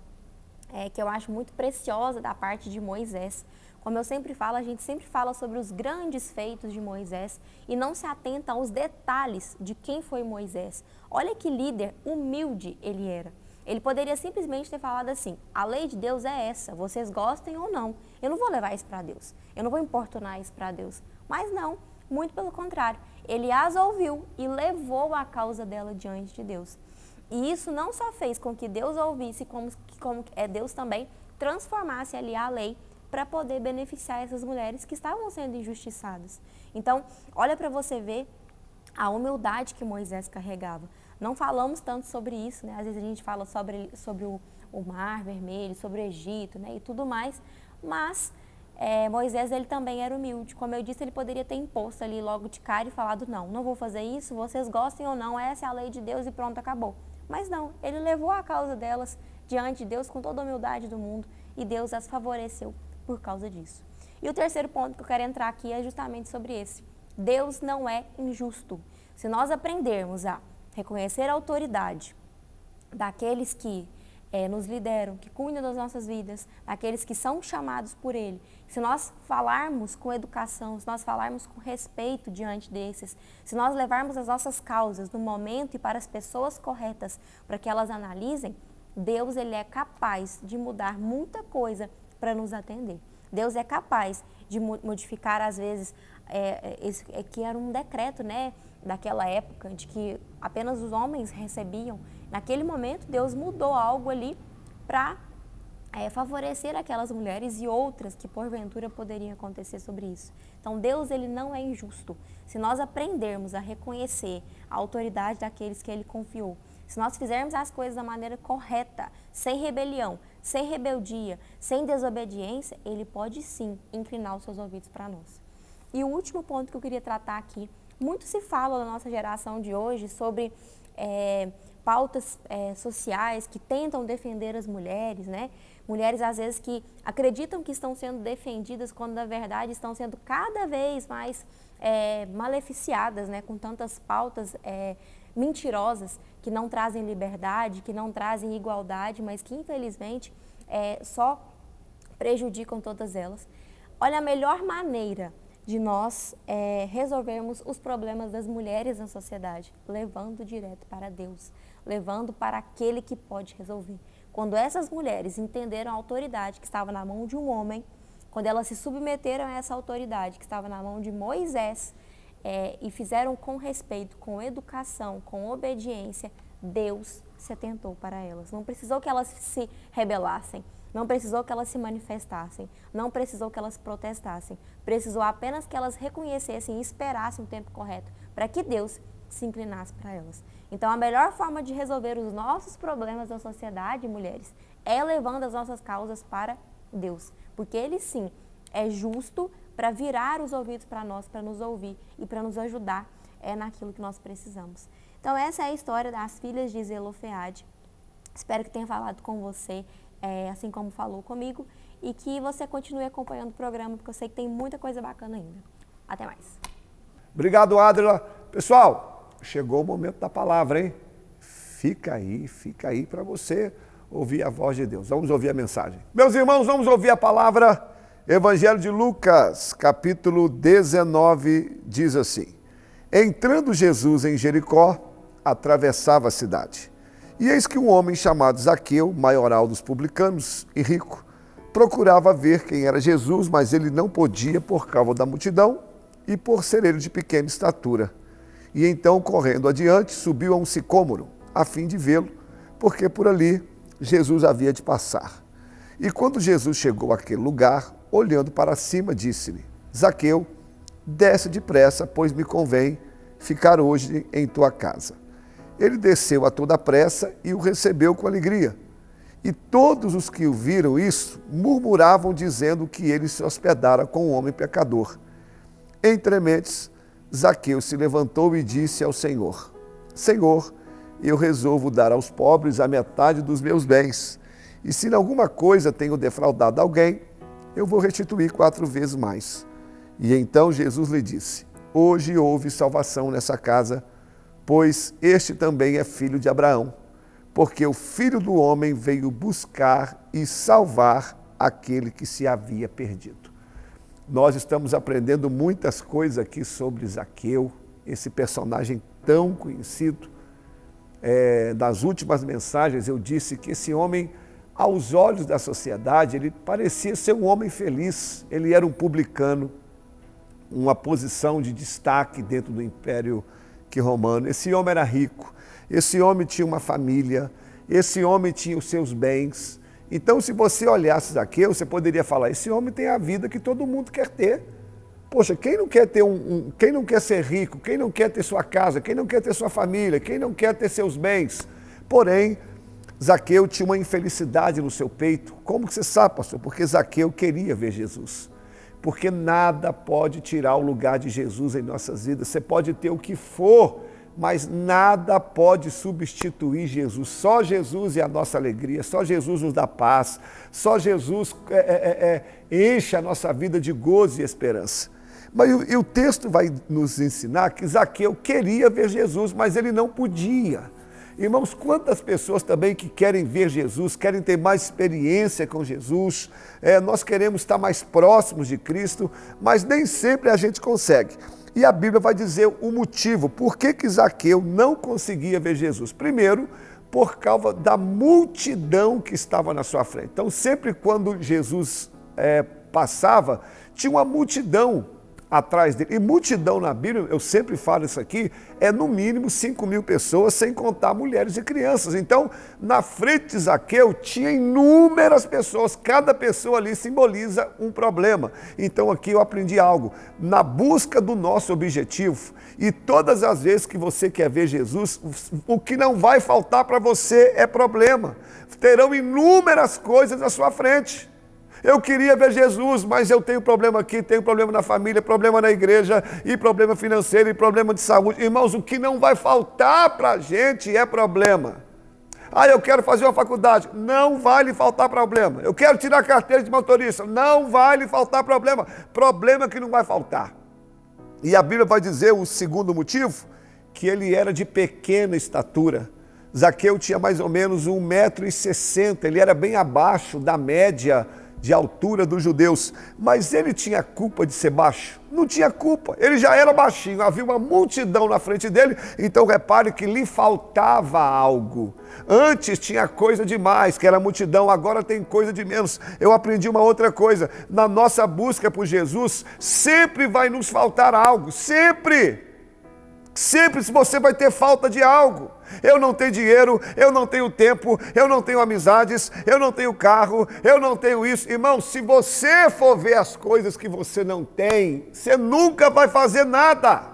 que eu acho muito preciosa da parte de Moisés. Como eu sempre falo, a gente sempre fala sobre os grandes feitos de Moisés e não se atenta aos detalhes de quem foi Moisés. Olha que líder humilde ele era. Ele poderia simplesmente ter falado assim, a lei de Deus é essa, vocês gostem ou não. Eu não vou levar isso para Deus, eu não vou importunar isso para Deus. Mas não, muito pelo contrário. Ele as ouviu e levou a causa dela diante de Deus. E isso não só fez com que Deus ouvisse, como Deus também transformasse ali a lei para poder beneficiar essas mulheres que estavam sendo injustiçadas. Então, olha para você ver a humildade que Moisés carregava. Não falamos tanto sobre isso, né? Às vezes a gente fala sobre o Mar Vermelho, sobre o Egito, né? E tudo mais, mas Moisés ele também era humilde. Como eu disse, ele poderia ter imposto ali logo de cara e falado, não vou fazer isso, vocês gostem ou não, essa é a lei de Deus e pronto, acabou. Mas não, ele levou a causa delas diante de Deus com toda a humildade do mundo e Deus as favoreceu por causa disso. E o terceiro ponto que eu quero entrar aqui é justamente sobre esse. Deus não é injusto. Se nós aprendermos a reconhecer a autoridade daqueles que nos lideram, que cuidam das nossas vidas, daqueles que são chamados por Ele, se nós falarmos com educação, se nós falarmos com respeito diante desses, se nós levarmos as nossas causas no momento e para as pessoas corretas, para que elas analisem, Deus ele é capaz de mudar muita coisa para nos atender. Deus é capaz de modificar, às vezes, que era um decreto, né, daquela época, de que apenas os homens recebiam. Naquele momento, Deus mudou algo ali para favorecer aquelas mulheres e outras que, porventura, poderiam acontecer sobre isso. Então, Deus ele não é injusto. Se nós aprendermos a reconhecer a autoridade daqueles que Ele confiou, se nós fizermos as coisas da maneira correta, sem rebelião, sem rebeldia, sem desobediência, ele pode sim inclinar os seus ouvidos para nós. E o último ponto que eu queria tratar aqui, muito se fala na nossa geração de hoje sobre pautas sociais que tentam defender as mulheres, né? Mulheres, às vezes, que acreditam que estão sendo defendidas quando, na verdade, estão sendo cada vez mais maleficiadas, né? Com tantas pautas mentirosas que não trazem liberdade, que não trazem igualdade, mas que, infelizmente, só prejudicam todas elas. Olha, a melhor maneira de nós resolvermos os problemas das mulheres na sociedade, levando direto para Deus, levando para aquele que pode resolver. Quando essas mulheres entenderam a autoridade que estava na mão de um homem, quando elas se submeteram a essa autoridade que estava na mão de Moisés e fizeram com respeito, com educação, com obediência, Deus se atentou para elas. Não precisou que elas se rebelassem, não precisou que elas se manifestassem, não precisou que elas protestassem, precisou apenas que elas reconhecessem e esperassem o tempo correto para que Deus se inclinasse para elas. Então, a melhor forma de resolver os nossos problemas da sociedade, mulheres, é levando as nossas causas para Deus, porque Ele sim é justo para virar os ouvidos para nós, para nos ouvir e para nos ajudar naquilo que nós precisamos. Então, essa é a história das filhas de Zelofeade. Espero que tenha falado com você, assim como falou comigo, e que você continue acompanhando o programa, porque eu sei que tem muita coisa bacana ainda. Até mais. Obrigado, Adriana. Pessoal, chegou o momento da palavra, hein? Fica aí para você ouvir a voz de Deus. Vamos ouvir a mensagem. Meus irmãos, vamos ouvir a palavra. Evangelho de Lucas, capítulo 19, diz assim: Entrando Jesus em Jericó, atravessava a cidade. E eis que um homem chamado Zaqueu, maioral dos publicanos e rico, procurava ver quem era Jesus, mas ele não podia por causa da multidão e por ser ele de pequena estatura. E então, correndo adiante, subiu a um sicômoro, a fim de vê-lo, porque por ali Jesus havia de passar. E quando Jesus chegou àquele lugar, olhando para cima, disse-lhe: Zaqueu, desce depressa, pois me convém ficar hoje em tua casa. Ele desceu a toda pressa e o recebeu com alegria. E todos os que o viram isso murmuravam, dizendo que ele se hospedara com um homem pecador. Entre mentes, Zaqueu se levantou e disse ao Senhor: Senhor, eu resolvo dar aos pobres a metade dos meus bens, e se em alguma coisa tenho defraudado alguém, eu vou restituir 4 vezes mais. E então Jesus lhe disse: Hoje houve salvação nessa casa, pois este também é filho de Abraão, porque o Filho do Homem veio buscar e salvar aquele que se havia perdido. Nós estamos aprendendo muitas coisas aqui sobre Zaqueu, esse personagem tão conhecido. Das últimas mensagens eu disse que esse homem, aos olhos da sociedade, ele parecia ser um homem feliz. Ele era um publicano, uma posição de destaque dentro do Império Romano. Esse homem era rico, esse homem tinha uma família, esse homem tinha os seus bens. Então, se você olhasse Zaqueu, você poderia falar: esse homem tem a vida que todo mundo quer ter. Poxa, quem não quer ter quem não quer ser rico, quem não quer ter sua casa, quem não quer ter sua família, quem não quer ter seus bens? Porém, Zaqueu tinha uma infelicidade no seu peito. Como que você sabe, pastor? Porque Zaqueu queria ver Jesus. Porque nada pode tirar o lugar de Jesus em nossas vidas. Você pode ter o que for, mas nada pode substituir Jesus. Só Jesus é a nossa alegria, só Jesus nos dá paz, só Jesus enche a nossa vida de gozo e esperança. Mas o texto vai nos ensinar que Zaqueu queria ver Jesus, mas ele não podia. Irmãos, quantas pessoas também que querem ver Jesus, querem ter mais experiência com Jesus, nós queremos estar mais próximos de Cristo, mas nem sempre a gente consegue. E a Bíblia vai dizer o motivo, por que Zaqueu não conseguia ver Jesus. Primeiro, por causa da multidão que estava na sua frente. Então, sempre quando Jesus passava, tinha uma multidão atrás dele. E multidão na Bíblia, eu sempre falo isso aqui, é no mínimo 5.000 pessoas, sem contar mulheres e crianças. Então, na frente de Zaqueu, tinha inúmeras pessoas, cada pessoa ali simboliza um problema. Então, aqui eu aprendi algo. Na busca do nosso objetivo, e todas as vezes que você quer ver Jesus, o que não vai faltar para você é problema. Terão inúmeras coisas na sua frente. Eu queria ver Jesus, mas eu tenho problema aqui, tenho problema na família, problema na igreja, e problema financeiro, e problema de saúde. Irmãos, o que não vai faltar para a gente é problema. Ah, eu quero fazer uma faculdade, não vai lhe faltar problema. Eu quero tirar a carteira de motorista, não vai lhe faltar problema. Problema que não vai faltar. E a Bíblia vai dizer o segundo motivo, que ele era de pequena estatura. Zaqueu tinha mais ou menos 1,60 m, ele era bem abaixo da média de altura dos judeus, mas ele tinha culpa de ser baixo? Não tinha culpa, ele já era baixinho, havia uma multidão na frente dele, então repare que lhe faltava algo. Antes tinha coisa demais, que era multidão, agora tem coisa de menos. Eu aprendi uma outra coisa, na nossa busca por Jesus, sempre vai nos faltar algo, sempre. Sempre você vai ter falta de algo. Eu não tenho dinheiro, eu não tenho tempo, eu não tenho amizades, eu não tenho carro, eu não tenho isso. Irmão, se você for ver as coisas que você não tem, você nunca vai fazer nada.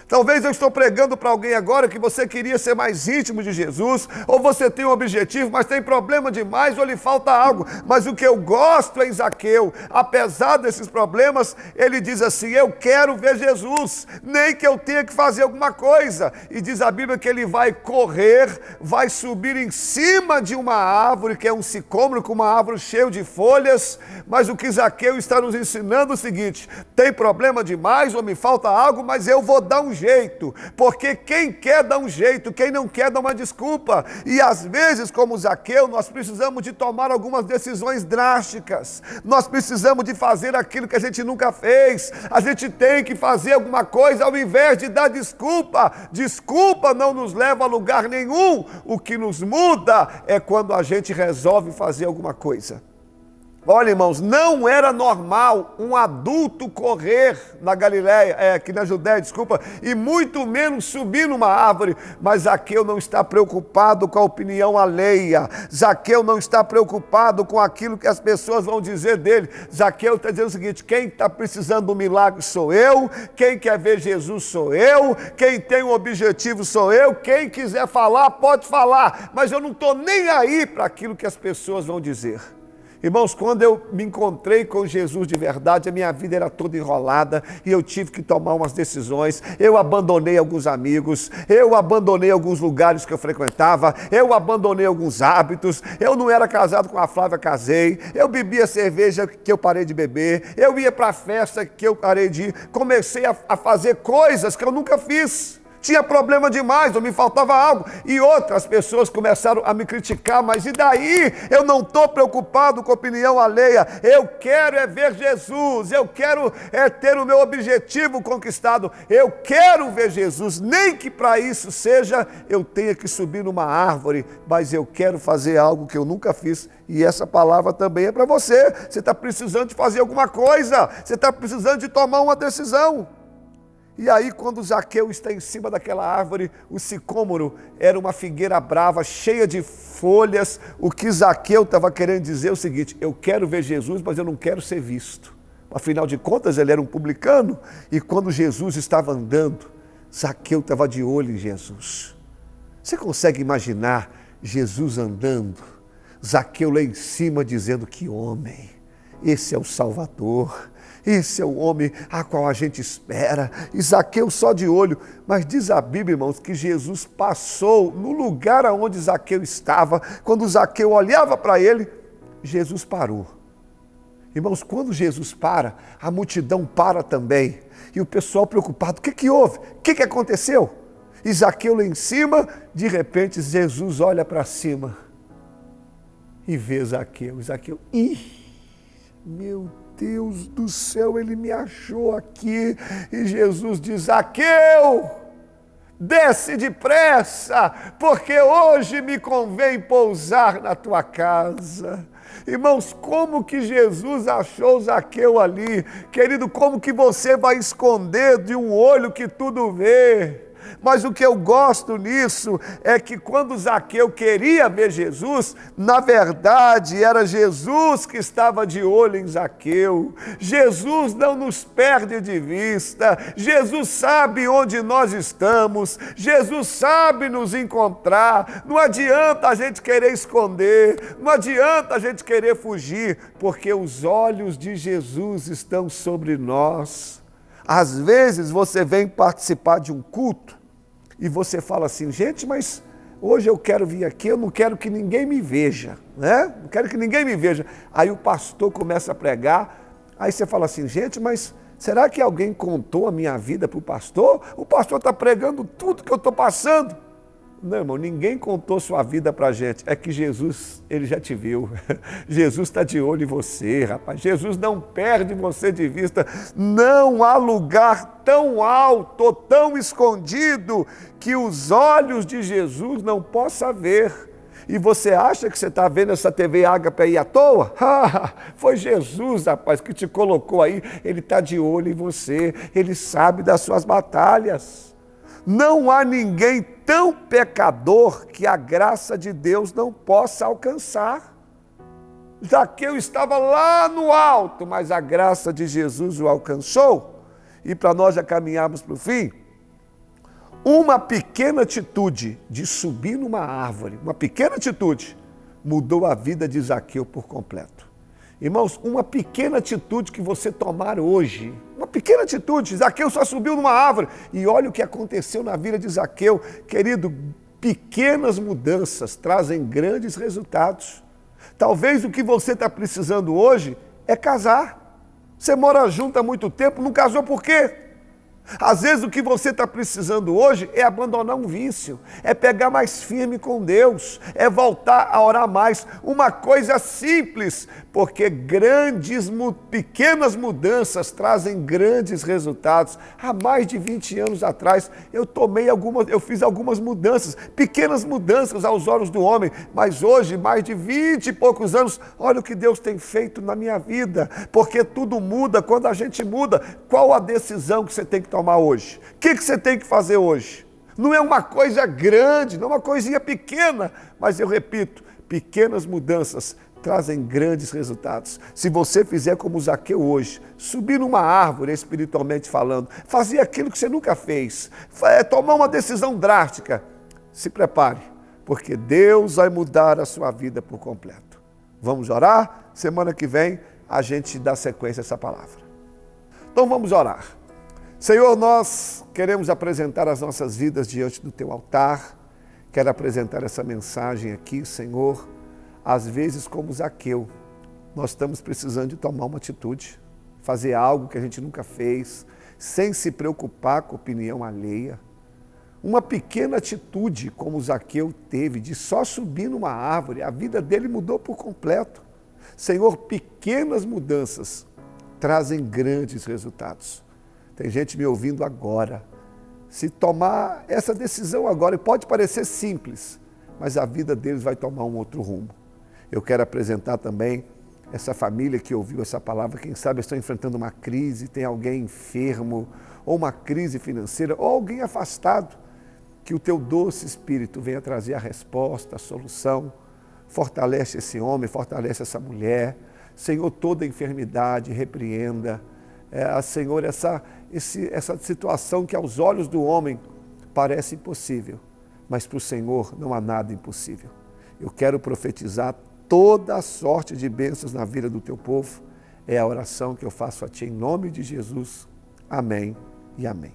Talvez eu estou pregando para alguém agora que você queria ser mais íntimo de Jesus, ou você tem um objetivo, mas tem problema demais, ou lhe falta algo. Mas o que eu gosto em Zaqueu, apesar desses problemas, ele diz assim, eu quero ver Jesus, nem que eu tenha que fazer alguma coisa. E diz a Bíblia que ele vai correr, vai subir em cima de uma árvore, que é um sicômoro, com uma árvore cheia de folhas. Mas o que Zaqueu está nos ensinando é o seguinte, tem problema demais, ou me falta algo, mas eu vou dar um jeito, porque quem quer dá um jeito, quem não quer dá uma desculpa. E às vezes, como Zaqueu, nós precisamos de tomar algumas decisões drásticas, nós precisamos de fazer aquilo que a gente nunca fez, a gente tem que fazer alguma coisa ao invés de dar desculpa. Desculpa não nos leva a lugar nenhum, o que nos muda é quando a gente resolve fazer alguma coisa. Olha, irmãos, não era normal um adulto correr na Galileia, aqui na Judéia, desculpa, e muito menos subir numa árvore, mas Zaqueu não está preocupado com a opinião alheia, Zaqueu não está preocupado com aquilo que as pessoas vão dizer dele. Zaqueu está dizendo o seguinte, quem está precisando de um milagre sou eu, quem quer ver Jesus sou eu, quem tem um objetivo sou eu, quem quiser falar pode falar, mas eu não estou nem aí para aquilo que as pessoas vão dizer. Irmãos, quando eu me encontrei com Jesus de verdade, a minha vida era toda enrolada e eu tive que tomar umas decisões. Eu abandonei alguns amigos, eu abandonei alguns lugares que eu frequentava, eu abandonei alguns hábitos, eu não era casado com a Flávia, casei, eu bebia cerveja que eu parei de beber, eu ia para a festa que eu parei de ir, comecei a fazer coisas que eu nunca fiz. Tinha problema demais, ou me faltava algo. E outras pessoas começaram a me criticar, mas e daí? Eu não estou preocupado com a opinião alheia. Eu quero é ver Jesus, eu quero é ter o meu objetivo conquistado. Eu quero ver Jesus, nem que para isso seja eu tenha que subir numa árvore, mas eu quero fazer algo que eu nunca fiz. E essa palavra também é para você. Você está precisando de fazer alguma coisa, você está precisando de tomar uma decisão. E aí, quando Zaqueu está em cima daquela árvore, o sicômoro era uma figueira brava, cheia de folhas. O que Zaqueu estava querendo dizer é o seguinte, eu quero ver Jesus, mas eu não quero ser visto. Afinal de contas, ele era um publicano, e quando Jesus estava andando, Zaqueu estava de olho em Jesus. Você consegue imaginar Jesus andando, Zaqueu lá em cima dizendo, que homem, esse é o Salvador, esse é o homem a qual a gente espera. E Zaqueu só de olho, mas diz a Bíblia, irmãos, que Jesus passou no lugar onde Zaqueu estava. Quando Zaqueu olhava para ele, Jesus parou. Irmãos, quando Jesus para, a multidão para também. E o pessoal preocupado, o que houve? O que aconteceu? E Zaqueu lá em cima, de repente Jesus olha para cima e vê Zaqueu. Zaqueu, meu Deus do céu, ele me achou aqui. E Jesus diz, Zaqueu, desce depressa, porque hoje me convém pousar na tua casa. Irmãos, como que Jesus achou Zaqueu ali? Querido, como que você vai esconder de um olho que tudo vê? Mas o que eu gosto nisso é que quando Zaqueu queria ver Jesus, na verdade era Jesus que estava de olho em Zaqueu. Jesus não nos perde de vista, Jesus sabe onde nós estamos, Jesus sabe nos encontrar. Não adianta a gente querer esconder, não adianta a gente querer fugir, porque os olhos de Jesus estão sobre nós. Às vezes você vem participar de um culto e você fala assim, gente, mas hoje eu quero vir aqui, eu não quero que ninguém me veja, né? Não quero que ninguém me veja. Aí o pastor começa a pregar, aí você fala assim, gente, mas será que alguém contou a minha vida para o pastor? O pastor está pregando tudo que eu estou passando. Não, irmão, ninguém contou sua vida para a gente. É que Jesus, ele já te viu. Jesus está de olho em você, rapaz. Jesus não perde você de vista. Não há lugar tão alto, tão escondido, que os olhos de Jesus não possam ver. E você acha que você está vendo essa TV Ágape aí à toa? Foi Jesus, rapaz, que te colocou aí. Ele está de olho em você. Ele sabe das suas batalhas. Não há ninguém tão pecador que a graça de Deus não possa alcançar. Zaqueu estava lá no alto, mas a graça de Jesus o alcançou. E para nós já caminharmos para o fim, uma pequena atitude de subir numa árvore, uma pequena atitude, mudou a vida de Zaqueu por completo. Irmãos, uma pequena atitude que você tomar hoje, uma pequena atitude, Zaqueu só subiu numa árvore, e olha o que aconteceu na vida de Zaqueu. Querido, pequenas mudanças trazem grandes resultados. Talvez o que você está precisando hoje é casar. Você mora junto há muito tempo, não casou por quê? Às vezes o que você está precisando hoje é abandonar um vício, é pegar mais firme com Deus, é voltar a orar mais. Uma coisa simples, porque pequenas mudanças trazem grandes resultados. Há mais de 20 anos atrás eu fiz algumas mudanças, pequenas mudanças aos olhos do homem, mas hoje, mais de 20 e poucos anos, olha o que Deus tem feito na minha vida, porque tudo muda quando a gente muda. Qual a decisão que você tem que tomar hoje? O que você tem que fazer hoje? Não é uma coisa grande, não é uma coisinha pequena, mas eu repito, pequenas mudanças trazem grandes resultados. Se você fizer como Zaqueu hoje, subir numa árvore espiritualmente falando, fazer aquilo que você nunca fez, tomar uma decisão drástica, se prepare, porque Deus vai mudar a sua vida por completo. Vamos orar? Semana que vem a gente dá sequência a essa palavra. Então vamos orar. Senhor, nós queremos apresentar as nossas vidas diante do Teu altar. Quero apresentar essa mensagem aqui, Senhor. Às vezes, como Zaqueu, nós estamos precisando de tomar uma atitude, fazer algo que a gente nunca fez, sem se preocupar com a opinião alheia. Uma pequena atitude, como Zaqueu teve, de só subir numa árvore, a vida dele mudou por completo. Senhor, pequenas mudanças trazem grandes resultados. Tem gente me ouvindo agora. Se tomar essa decisão agora, e pode parecer simples, mas a vida deles vai tomar um outro rumo. Eu quero apresentar também essa família que ouviu essa palavra, quem sabe estão enfrentando uma crise, tem alguém enfermo, ou uma crise financeira, ou alguém afastado, que o Teu doce Espírito venha trazer a resposta, a solução. Fortalece esse homem, fortalece essa mulher. Senhor, toda enfermidade, repreenda. Senhor, essa situação que aos olhos do homem parece impossível, mas para o Senhor não há nada impossível. Eu quero profetizar toda a sorte de bênçãos na vida do Teu povo. É a oração que eu faço a Ti em nome de Jesus. Amém e amém.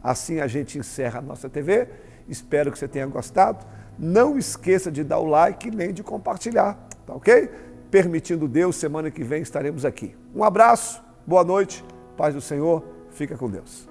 Assim a gente encerra a nossa TV. Espero que você tenha gostado. Não esqueça de dar o like nem de compartilhar, tá ok? Permitindo Deus, semana que vem estaremos aqui. Um abraço, boa noite, paz do Senhor, fica com Deus.